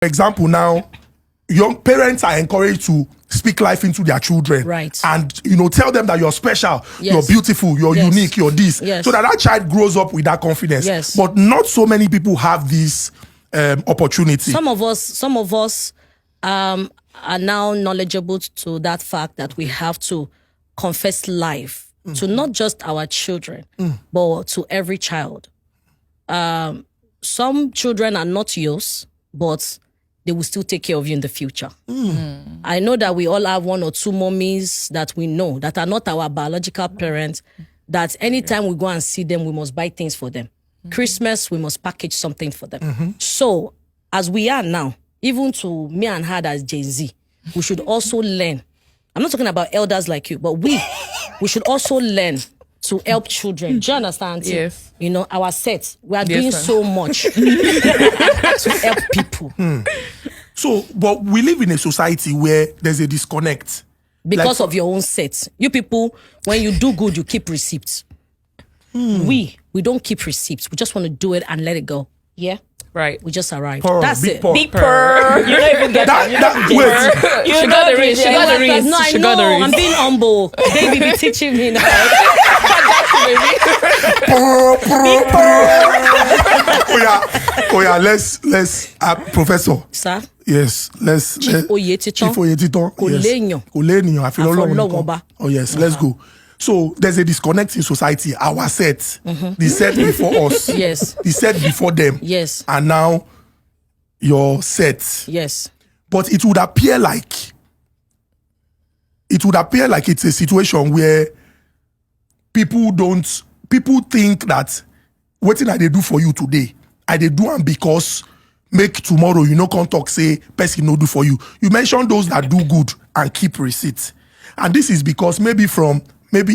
For example, now young parents are encouraged to speak life into their children, right? And tell them that you're special, yes. you're beautiful, you're yes. unique, you're this, yes. so that child grows up with that confidence. Yes. But not so many people have this opportunity. Some of us are now knowledgeable to that fact that we have to confess life to not just our children, but to every child. Some children are not yours, but they will still take care of you in the future. I know that we all have one or two mommies that we know that are not our biological parents, that anytime we go and see them, we must buy things for them. Christmas, we must package something for them. So, as we are now, even to me and her as Gen Z, we should also learn. I'm not talking about elders like you, but we should also learn to help children. Do you understand? Yes. Our set, we are doing so much to help people. So, but we live in a society where there's a disconnect. Because of your own set. You people, when you do good, you keep receipts. We don't keep receipts. We just want to do it and let it go. Yeah? Right. We just arrived. Purr, That's big it. purr. Big purr. You don't even get that. Wait. She got the ring. She got the ring. No, I She know. got the ring. I'm being humble. Baby be teaching me now. Oh yeah, let's Professor. Sir? Yes, let's Chief Oyetiton. Kò léèyàn. Kò léèyàn, àfi Ọlọ́run Ọlọ́run nìkan. ọba. Oh yes, let's go. So there's a disconnect in society. Our set, the set before us, Yes. the set before them, Yes. and now your set. Yes. But it would appear like it's a situation where people think that what thing I they do for you today, I they do am because make tomorrow come talk say person no do for you. You mentioned those that do good and keep receipts, and this is because maybe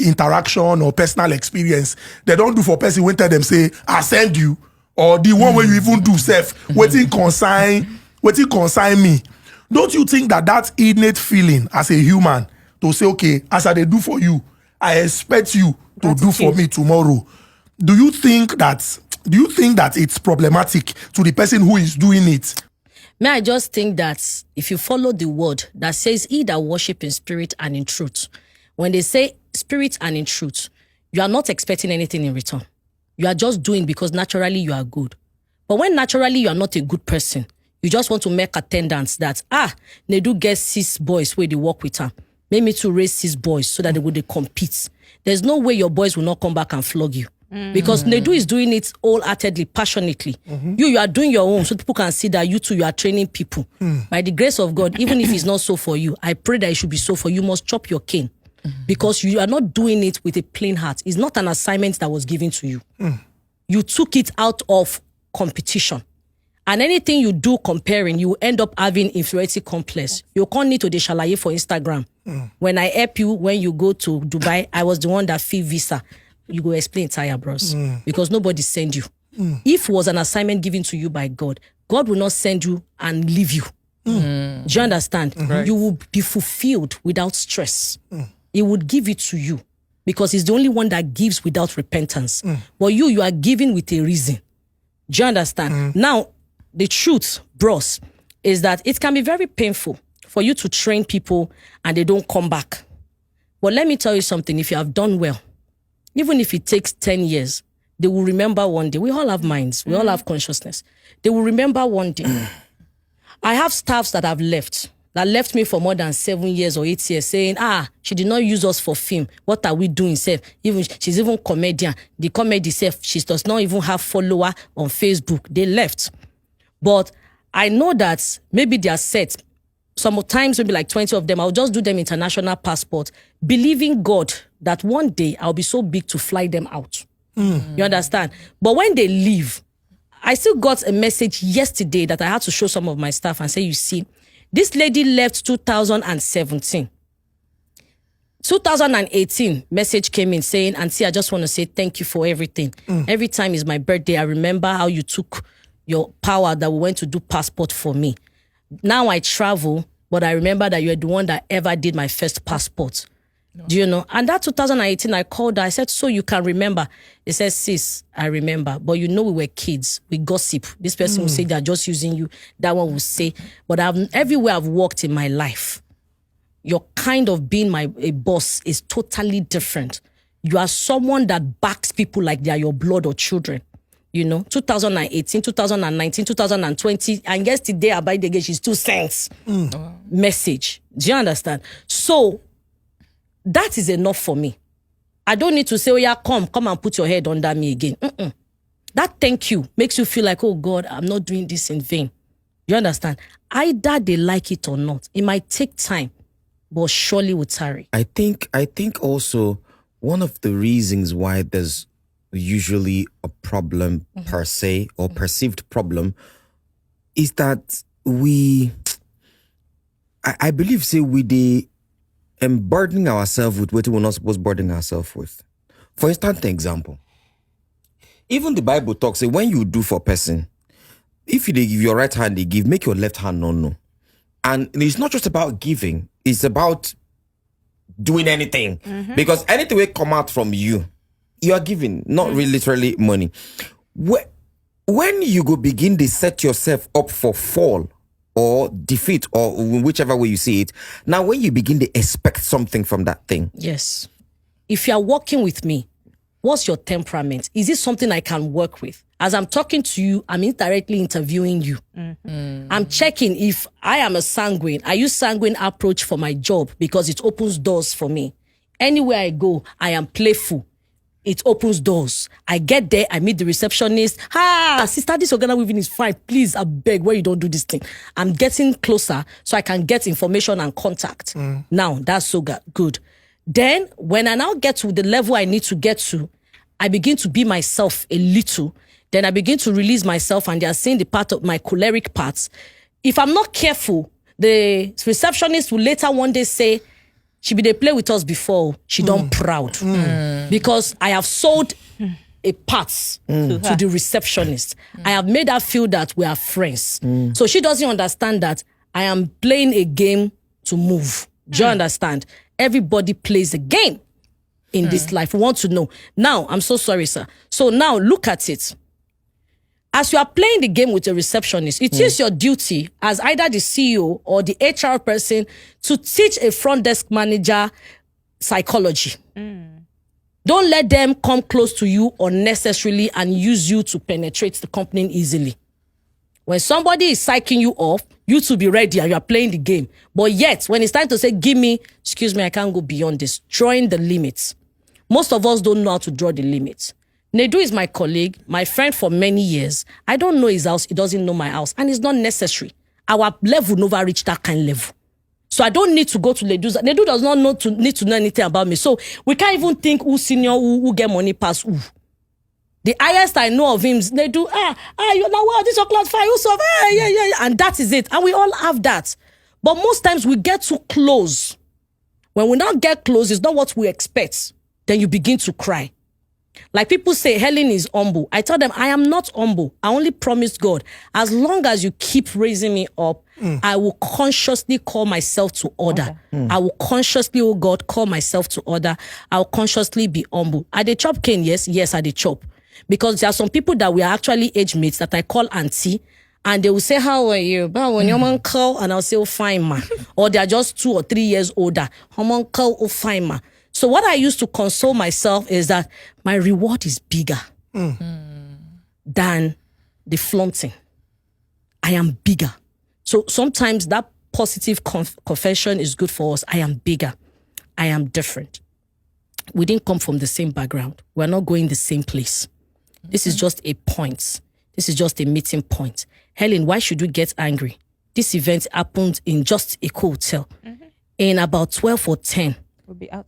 interaction or personal experience, they don't do for person when tell them say I send you, or the one where you even do self wetin consign me. Don't you think that innate feeling as a human to say, okay, as I they do for you, I expect you to do for me tomorrow? Do you think that it's problematic to the person who is doing it? May I just think that if you follow the word that says he that worship in spirit and in truth, when they say spirit and in truth, you are not expecting anything in return. You are just doing because naturally you are good. But when naturally you are not a good person, you just want to make attendance that, they do get 6 boys where they work with her. Make me to raise 6 boys so that they compete. There's no way your boys will not come back and flog you. Because Nedu is doing it wholeheartedly, passionately. You are doing your own so people can see that you too, you are training people. By the grace of God, even if it's not so for you, I pray that it should be so for you. You must chop your cane. Because you are not doing it with a plain heart. It's not an assignment that was given to you. You took it out of competition. And anything you do comparing, you end up having inferiority complex. You can't need to shalaye for Instagram. When I help you, when you go to Dubai, I was the one that fee visa. You go explain tire, bros. Because nobody send you. If it was an assignment given to you by God, God will not send you and leave you. Do you understand? You will be fulfilled without stress. He would give it to you because he's the only one that gives without repentance. But you are giving with a reason. Do you understand? Now, the truth, bros, is that it can be very painful for you to train people and they don't come back. But let me tell you something. If you have done well, even if it takes 10 years, they will remember one day. We all have minds. We all have consciousness. They will remember one day. I have staffs that have left me for more than 7 years or 8 years saying, she did not use us for film. What are we doing, self? She's even comedian. The comedy self, she does not even have follower on Facebook. They left. But I know that maybe they are set. Sometimes maybe like 20 of them, I'll just do them international passport, believing God that one day I'll be so big to fly them out. You understand? But when they leave, I still got a message yesterday that I had to show some of my staff and say, you see, this lady left 2017. 2018, message came in saying, Auntie, I just want to say thank you for everything. Every time is my birthday, I remember how you took your power that we went to do passport for me. Now I travel, but I remember that you're the one that ever did my first passport. Do you know? And that 2018, I called her. I said, so you can remember. He said, sis, I remember. But you know we were kids. We gossip. This person will say they're just using you. That one will say. But everywhere I've walked in my life, your kind of being a boss is totally different. You are someone that backs people like they are your blood or children. You know, 2018, 2019, 2020, and yesterday, about the she's 2 cents message. Do you understand? So that is enough for me. I don't need to say, oh yeah, come and put your head under me again. That thank you makes you feel like, oh God, I'm not doing this in vain. You understand? Either they like it or not. It might take time, but surely will tarry. I think also one of the reasons why there's usually a problem per se or perceived problem is that I believe we burdening ourselves with what we're not supposed to burden ourselves with. For instance, an example, even the Bible talks, say when you do for a person, if you give your right hand, they give, make your left hand no. And it's not just about giving, it's about doing anything. Because anything will come out from you, you are giving, not really literally money. When you go begin to set yourself up for fall or defeat, or whichever way you see it, now when you begin to expect something from that thing. Yes. If you are working with me, what's your temperament? Is it something I can work with? As I'm talking to you, I'm indirectly interviewing you. I'm checking if I am a sanguine. I use sanguine approach for my job because it opens doors for me. Anywhere I go, I am playful. It opens doors. I get there, I meet the receptionist. Sister, this organa weaving is fine. Please, I beg, where you don't do this thing. I'm getting closer so I can get information and contact. Now, that's so good. Then, when I now get to the level I need to get to, I begin to be myself a little. Then I begin to release myself, and they are seeing the part of my choleric parts. If I'm not careful, the receptionist will later one day say, she be they play with us before, she done proud. Because I have sold a part to the receptionist. I have made her feel that we are friends. So she doesn't understand that I am playing a game to move. Do you understand? Everybody plays a game in this life. We want to know. Now, I'm so sorry, sir. So now look at it. As you are playing the game with a receptionist, it is your duty as either the CEO or the HR person to teach a front desk manager psychology. Don't let them come close to you unnecessarily and use you to penetrate the company easily. When somebody is psyching you off, you to be ready and you are playing the game. But yet, when it's time to say, give me, excuse me, I can't go beyond this, drawing the limits. Most of us don't know how to draw the limits. Nedu is my colleague, my friend for many years. I don't know his house, he doesn't know my house, and it's not necessary. Our level never reached that kind of level. So I don't need to go to Nedu. Nedu does not need to know anything about me. So we can't even think who senior, who get money past who. The highest I know of him is Nedu, you know what, this is your class 5, so yeah. And that is it. And we all have that. But most times we get too close. When we not get close, it's not what we expect. Then you begin to cry. Like people say, Helen is humble. I tell them, I am not humble. I only promised God, as long as you keep raising me up, I will consciously call myself to order. I will consciously, oh God, call myself to order. I will consciously be humble. Are they chop cane? Yes, are they chop? Because there are some people that we are actually age mates that I call auntie, and they will say, how are you? But when your man call, and I'll say, oh, fine, ma. Or they are just 2 or 3 years older. How man call, oh, fine, ma. So what I used to console myself is that my reward is bigger than the flaunting. I am bigger. So sometimes that positive confession is good for us. I am bigger. I am different. We didn't come from the same background. We're not going the same place. This is just a point. This is just a meeting point. Helen, why should we get angry? This event happened in just a hotel. In about 12 or 10,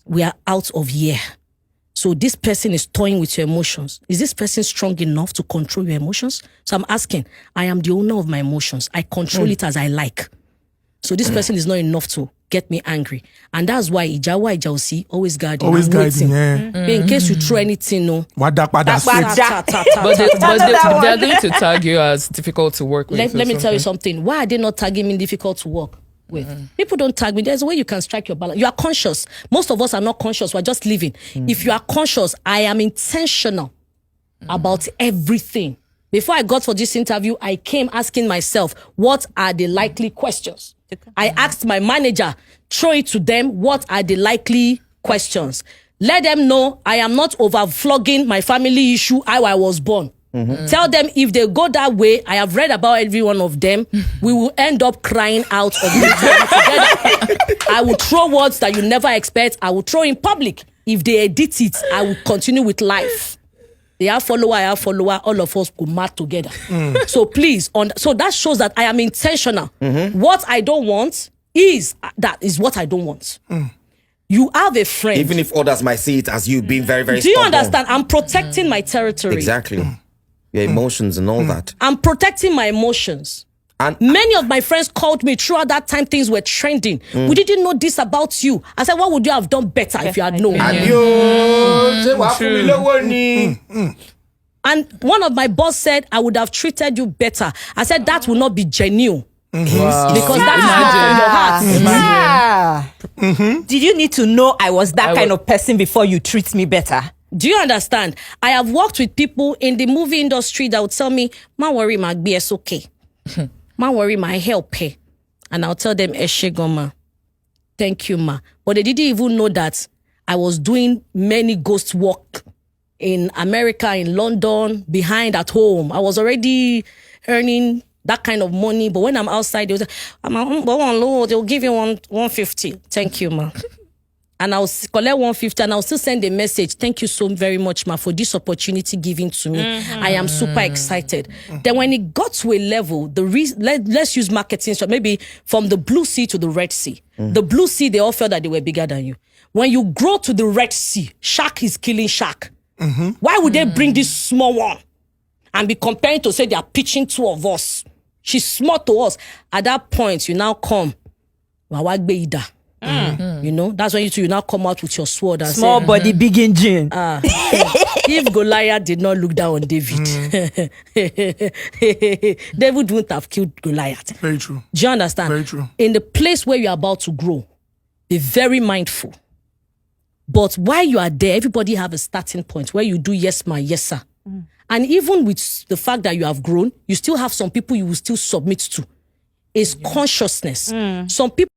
we are out of here. So this person is toying with your emotions. Is this person strong enough to control your emotions? So I'm asking, I am the owner of my emotions. I control it as I like. So this person is not enough to get me angry. And that's why Ijausi always guarding. Always guiding, In case you throw anything, no. But they are going to tag you as difficult to work with. Let me tell you something. Why are they not tagging me difficult to work? with. People don't tag me. There's a way you can strike your balance. You are conscious. Most of us are not conscious. We're just living. If you are conscious, I am intentional about everything. Before I got for this interview, I came asking myself, what are the likely questions? I asked my manager, throw it to them, what are the likely questions? Let them know I am not overflogging my family issue, how I was born. Tell them if they go that way, I have read about every one of them, we will end up crying out of together. I will throw words that you never expect. I will throw in public. If they edit it, I will continue with life. They have follower, I have follower, all of us go mad together. So please, so that shows that I am intentional. What I don't want is what I don't want. You have a friend. Even if others might see it as you being very, very Do you stubborn. understand? I'm protecting my territory. Exactly. Your emotions and all that. I'm protecting my emotions. And Many of my friends called me throughout that time things were trending. We didn't know this about you. I said, what would you have done better if you had known? And one of my boss said, I would have treated you better. I said, that will not be genuine. Because that is not from your heart. Did you need to know I was that kind of person before you treat me better? Do you understand? I have worked with people in the movie industry that would tell me, "Ma worry, my BS okay. Ma worry, my help pay." And I'll tell them, "Eshegoma, thank you, ma." But they didn't even know that I was doing many ghost work in America, in London, behind at home. I was already earning that kind of money. But when I'm outside, they will give you 150. Thank you, ma. And I'll collect 150 and I'll still send a message. Thank you so very much, ma, for this opportunity given to me. I am super excited. Then when it got to a level, let's use marketing, so maybe from the Blue Sea to the Red Sea. The Blue Sea, they all felt that they were bigger than you. When you grow to the Red Sea, shark is killing shark. Why would they bring this small one and be comparing to say they are pitching two of us? She's small to us. At that point, you now come. You know, that's when you now come out with your sword and Small say, body, big engine. if Goliath did not look down on David, David wouldn't have killed Goliath. Very true. Do you understand? Very true. In the place where you're about to grow, be very mindful. But while you are there, everybody have a starting point where you do yes, ma, yes, sir. And even with the fact that you have grown, you still have some people you will still submit to. It's consciousness. Some people